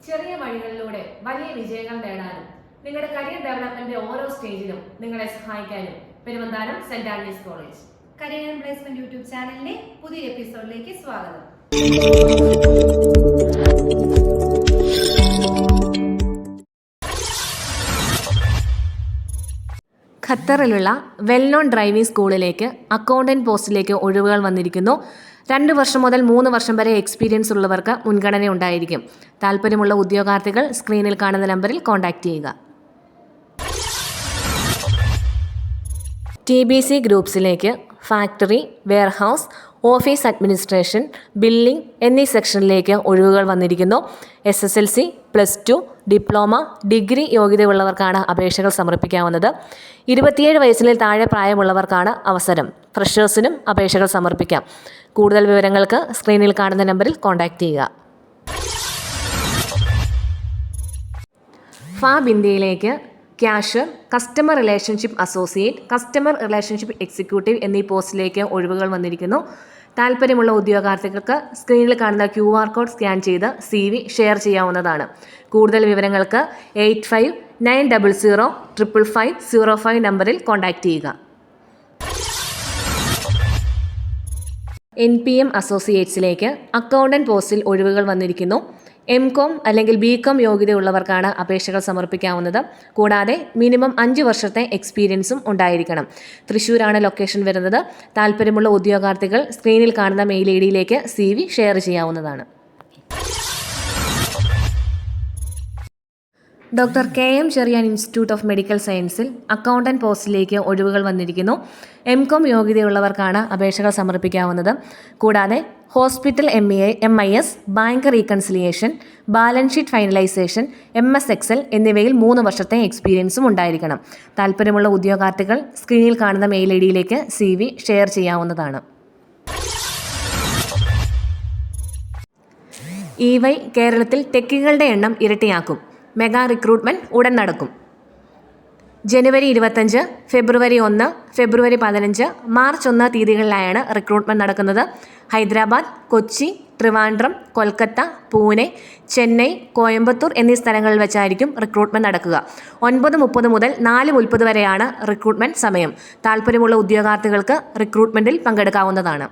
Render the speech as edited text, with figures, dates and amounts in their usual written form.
ചെറിയ വഴികളിലൂടെ വലിയ വിജയങ്ങൾ നേടാനും നിങ്ങളുടെ കരിയർ ഡെവലപ്മെന്റ് ഓരോ സ്റ്റേജിലും നിങ്ങളെ സഹായിക്കാനും Peruvanthanam saint Antony's college career and placement YouTube ചാനലിന്റെ പുതിയ എപ്പിസോഡിലേക്ക് സ്വാഗതം. ഖത്തറിലുള്ള വെൽ നോൺ ഡ്രൈവിംഗ് സ്കൂളിലേക്ക് അക്കൗണ്ടന്റ് പോസ്റ്റിലേക്ക് ഒഴിവുകൾ വന്നിരിക്കുന്നു. 2 വർഷം മുതൽ 3 വർഷം വരെ എക്സ്പീരിയൻസ് ഉള്ളവർക്ക് മുൻഗണന ഉണ്ടായിരിക്കും. താല്പര്യമുള്ള ഉദ്യോഗാർത്ഥികൾ സ്ക്രീനിൽ കാണുന്ന നമ്പറിൽ കോൺടാക്റ്റ് ചെയ്യുക. TBC ഗ്രൂപ്പ്സിലേക്ക് factory, warehouse, office administration, billing എന്നീ സെക്ഷനിലേക്ക് ഒഴിവുകൾ വന്നിരിക്കുന്നു. SSLC, +2, ഡിപ്ലോമ, ഡിഗ്രി യോഗ്യതയുള്ളവർക്കാണ് അപേക്ഷകൾ സമർപ്പിക്കാവുന്നത്. 27 വയസ്സിന് താഴെ പ്രായമുള്ളവർക്കാണ് അവസരം. ഫ്രഷേഴ്സിനും അപേക്ഷകൾ സമർപ്പിക്കാം. കൂടുതൽ വിവരങ്ങൾക്ക് സ്ക്രീനിൽ കാണുന്ന നമ്പറിൽ കോൺടാക്റ്റ് ചെയ്യുക. ഫാബ് ഇന്ത്യയിലേക്ക് cashier, customer relationship associate, customer relationship executive എന്നീ പോസ്റ്റിലേക്ക് ഒഴിവുകൾ വന്നിരിക്കുന്നു. താല്പര്യമുള്ള ഉദ്യോഗാർത്ഥികൾക്ക് സ്ക്രീനിൽ കാണുന്ന QR കോഡ് സ്കാൻ ചെയ്ത് CV ഷെയർ ചെയ്യാവുന്നതാണ്. കൂടുതൽ വിവരങ്ങൾക്ക് 8590055505 നമ്പറിൽ കോൺടാക്റ്റ് ചെയ്യുക. NPM അസോസിയേറ്റ്സിലേക്ക് അക്കൗണ്ടന്റ് പോസ്റ്റിൽ ഒഴിവുകൾ വന്നിരിക്കുന്നു. MCOM അല്ലെങ്കിൽ BCOM യോഗ്യതയുള്ളവർക്കാണ് അപേക്ഷകൾ സമർപ്പിക്കാവുന്നത്. കൂടാതെ മിനിമം 5 വർഷത്തെ എക്സ്പീരിയൻസും ഉണ്ടായിരിക്കണം. തൃശ്ശൂരാണ് ലൊക്കേഷൻ വരുന്നത്. താല്പര്യമുള്ള ഉദ്യോഗാർത്ഥികൾ സ്ക്രീനിൽ കാണുന്ന മെയിൽ ID CV ഷെയർ ചെയ്യാവുന്നതാണ്. Doctor KM Cherian institute of medical സയൻസിൽ അക്കൗണ്ടന്റ് പോസ്റ്റിലേക്ക് ഒഴിവുകൾ വന്നിരിക്കുന്നു. MCOM യോഗ്യതയുള്ളവർക്കാണ് അപേക്ഷകൾ സമർപ്പിക്കാവുന്നത്. കൂടാതെ hospital MIS, bank reconciliation, balance sheet finalisation, MS Excel എന്നിവയിൽ 3 വർഷത്തെ എക്സ്പീരിയൻസും ഉണ്ടായിരിക്കണം. താല്പര്യമുള്ള ഉദ്യോഗാർത്ഥികൾ സ്ക്രീനിൽ കാണുന്ന മെയിൽ ID CV ഷെയർ ചെയ്യാവുന്നതാണ്. EY കേരളത്തിൽ ടെക്കുകളുടെ എണ്ണം ഇരട്ടിയാക്കും. മെഗാ റിക്രൂട്ട്മെന്റ് ഉടൻ നടക്കും. ജനുവരി 25, ഫെബ്രുവരി 1, ഫെബ്രുവരി 15, മാർച്ച് 1 തീയതികളിലായാണ് റിക്രൂട്ട്മെന്റ് നടക്കുന്നത്. ഹൈദരാബാദ്, കൊച്ചി, ട്രിവാൻഡ്രം, കൊൽക്കത്ത, പൂനെ, ചെന്നൈ, കോയമ്പത്തൂർ എന്നീ സ്ഥലങ്ങളിൽ വെച്ചായിരിക്കും റിക്രൂട്ട്മെന്റ് നടക്കുക. 9:30 മുതൽ 4:30 വരെയാണ് റിക്രൂട്ട്മെന്റ് സമയം. താല്പര്യമുള്ള ഉദ്യോഗാർത്ഥികൾക്ക് റിക്രൂട്ട്മെന്റിൽ പങ്കെടുക്കാവുന്നതാണ്.